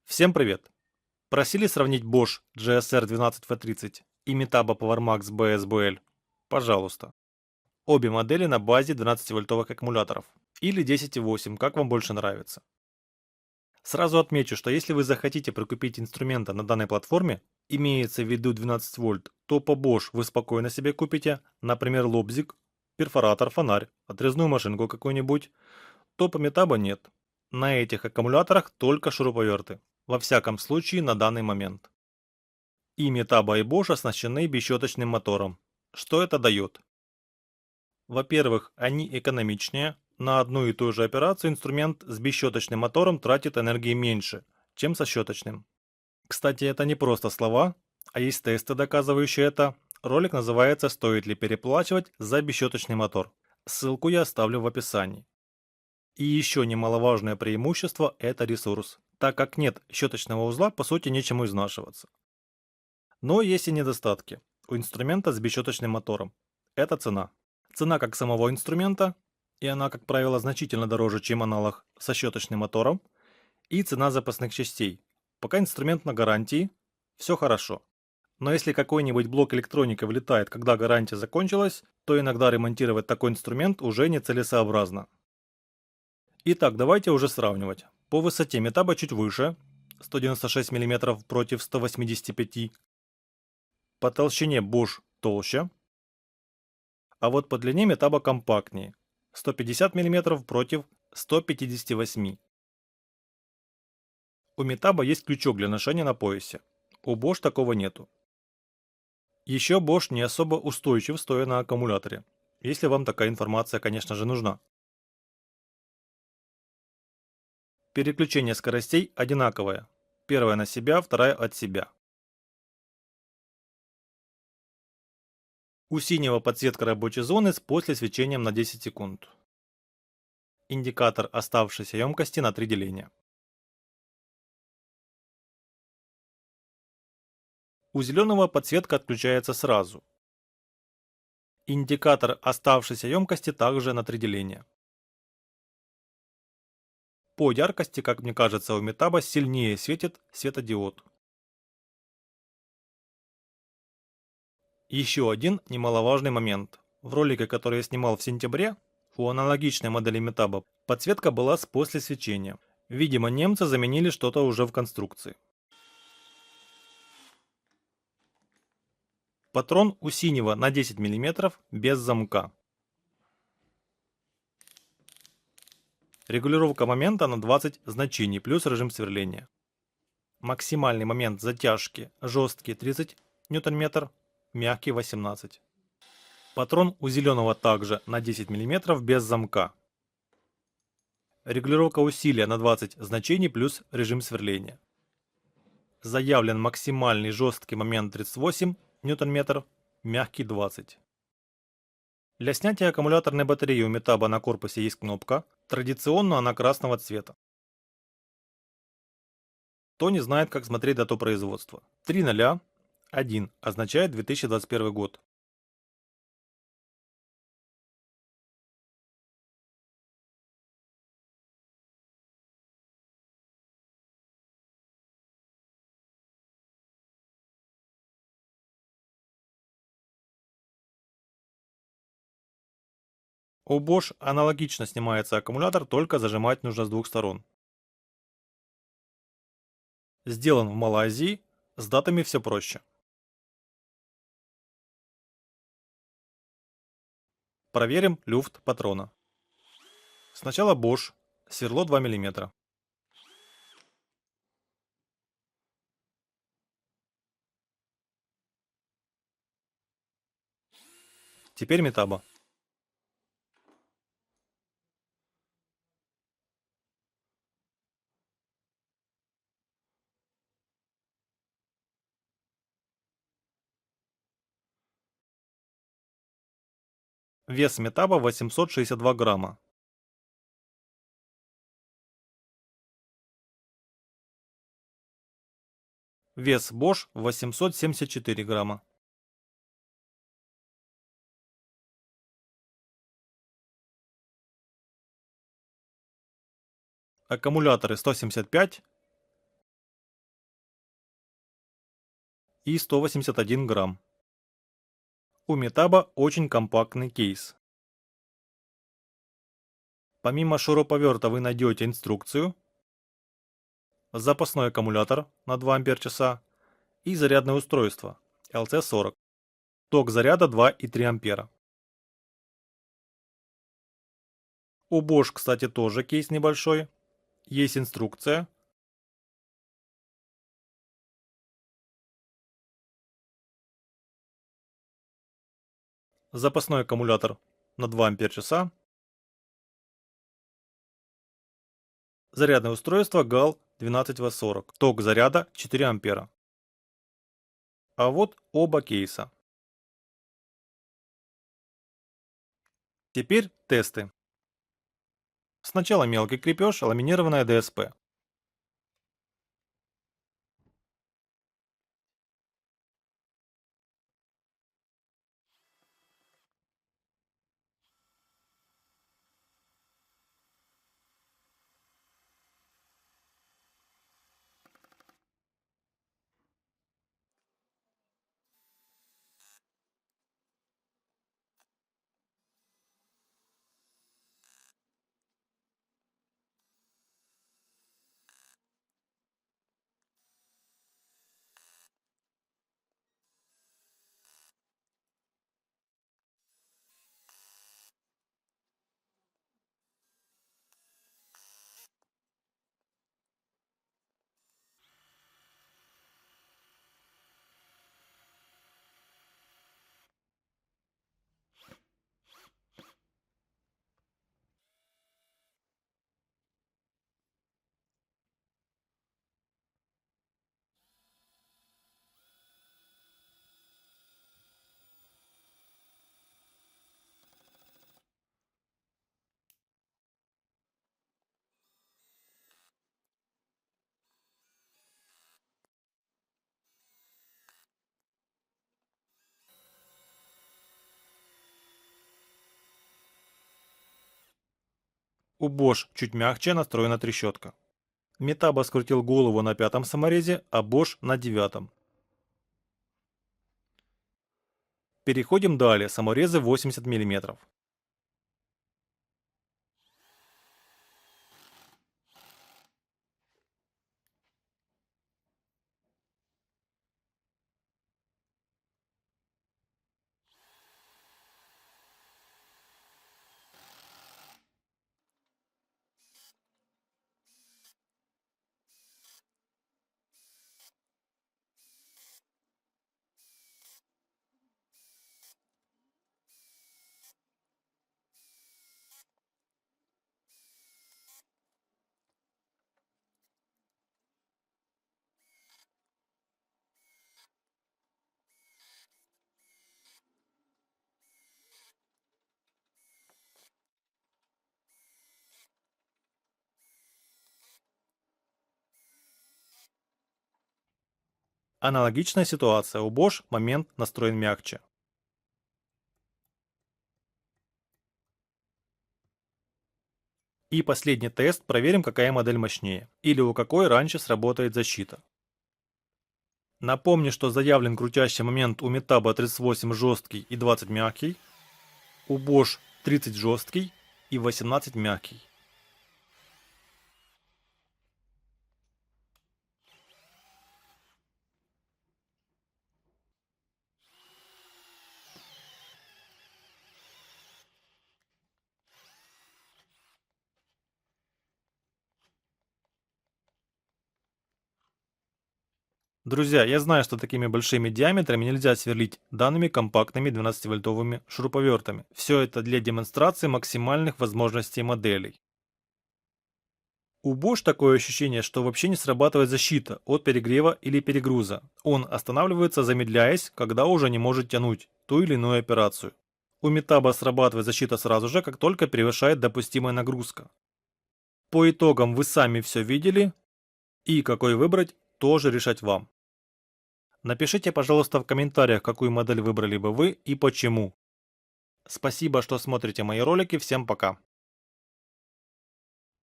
Всем привет! Просили сравнить Bosch GSR 12V30 и Metabo PowerMax BSBL? Пожалуйста. Обе модели на базе 12-вольтовых аккумуляторов. Или 10,8, как вам больше нравится. Сразу отмечу, что если вы захотите прикупить инструмента на данной платформе, имеется в виду 12 вольт, то по Bosch вы спокойно себе купите, например, лобзик, перфоратор, фонарь, отрезную машинку какую-нибудь, то по Metabo нет. На этих аккумуляторах только шуруповерты. Во всяком случае на данный момент. И Metabo и Bosch оснащены бесщеточным мотором. Что это дает? Во-первых, они экономичнее. На одну и ту же операцию инструмент с бесщеточным мотором тратит энергии меньше, чем со щеточным. Кстати, это не просто слова, а есть тесты, доказывающие это. Ролик называется «Стоит ли переплачивать за бесщеточный мотор?». Ссылку я оставлю в описании. И еще немаловажное преимущество – это ресурс. Так как нет щеточного узла, по сути нечему изнашиваться. Но есть и недостатки у инструмента с бесщеточным мотором. Это цена. Цена как самого инструмента, и она, как правило, значительно дороже, чем аналог со щеточным мотором, и цена запасных частей. Пока инструмент на гарантии, все хорошо. Но если какой-нибудь блок электроники влетает, когда гарантия закончилась, то иногда ремонтировать такой инструмент уже нецелесообразно. Итак, давайте уже сравнивать. По высоте Metabo чуть выше, 196 мм против 185. По толщине Bosch толще, а вот по длине Metabo компактнее, 150 мм против 158. У Metabo есть крючок для ношения на поясе, у Bosch такого нету. Еще Bosch не особо устойчив, стоя на аккумуляторе, если вам такая информация, конечно же, нужна. Переключение скоростей одинаковое. Первая на себя, вторая от себя. У синего подсветка рабочей зоны с после свечением на 10 секунд. Индикатор оставшейся емкости на 3 деления. У зеленого подсветка отключается сразу. Индикатор оставшейся емкости также на 3 деления. По яркости, как мне кажется, у Metabo сильнее светит светодиод. Еще один немаловажный момент. В ролике, который я снимал в сентябре, у аналогичной модели Metabo подсветка была с после свечения. Видимо, немцы заменили что-то уже в конструкции. Патрон у синего на 10 мм без замка. Регулировка момента на 20 значений плюс режим сверления. Максимальный момент затяжки жесткий 30 Нм, мягкий 18. Патрон у зеленого также на 10 мм без замка. Регулировка усилия на 20 значений плюс режим сверления. Заявлен максимальный жесткий момент 38 Нм, мягкий 20. Для снятия аккумуляторной батареи у Metabo на корпусе есть кнопка, традиционно она красного цвета. Кто не знает, как смотреть дату производства. 3.0.1 означает 2021 год. У Bosch аналогично снимается аккумулятор, только зажимать нужно с двух сторон. Сделан в Малайзии, с датами все проще. Проверим люфт патрона. Сначала Bosch, сверло 2 мм. Теперь Metabo. Вес Metabo 862 грамма. Вес Bosch 874 грамма. Аккумуляторы 175 и 181 грамм. У Метаба очень компактный кейс. Помимо шуруповерта вы найдете инструкцию, запасной аккумулятор на 2 ампер-часа и зарядное устройство LC40. Ток заряда 2,3 ампера. У Bosch, кстати, тоже кейс небольшой. Есть инструкция. Запасной аккумулятор на 2 ампер-часа. Зарядное устройство GAL 12V40. Ток заряда 4 ампера. А вот оба кейса. Теперь тесты. Сначала мелкий крепеж, ламинированная ДСП. У Bosch чуть мягче настроена трещотка. Метаба скрутил голову на 5-м саморезе, а Bosch на 9-м. Переходим далее, саморезы 80 мм. Аналогичная ситуация, у Bosch момент настроен мягче. И последний тест, проверим, какая модель мощнее, или у какой раньше сработает защита. Напомню, что заявлен крутящий момент у Metaba 38 жесткий и 20 мягкий, у Bosch 30 жесткий и 18 мягкий. Друзья, я знаю, что такими большими диаметрами нельзя сверлить данными компактными 12-вольтовыми шуруповертами. Все это для демонстрации максимальных возможностей моделей. У Bosch такое ощущение, что вообще не срабатывает защита от перегрева или перегруза. Он останавливается, замедляясь, когда уже не может тянуть ту или иную операцию. У Metaba срабатывает защита сразу же, как только превышает допустимая нагрузка. По итогам вы сами все видели, и какой выбрать, тоже решать вам. Напишите, пожалуйста, в комментариях, какую модель выбрали бы вы и почему. Спасибо, что смотрите мои ролики. Всем пока.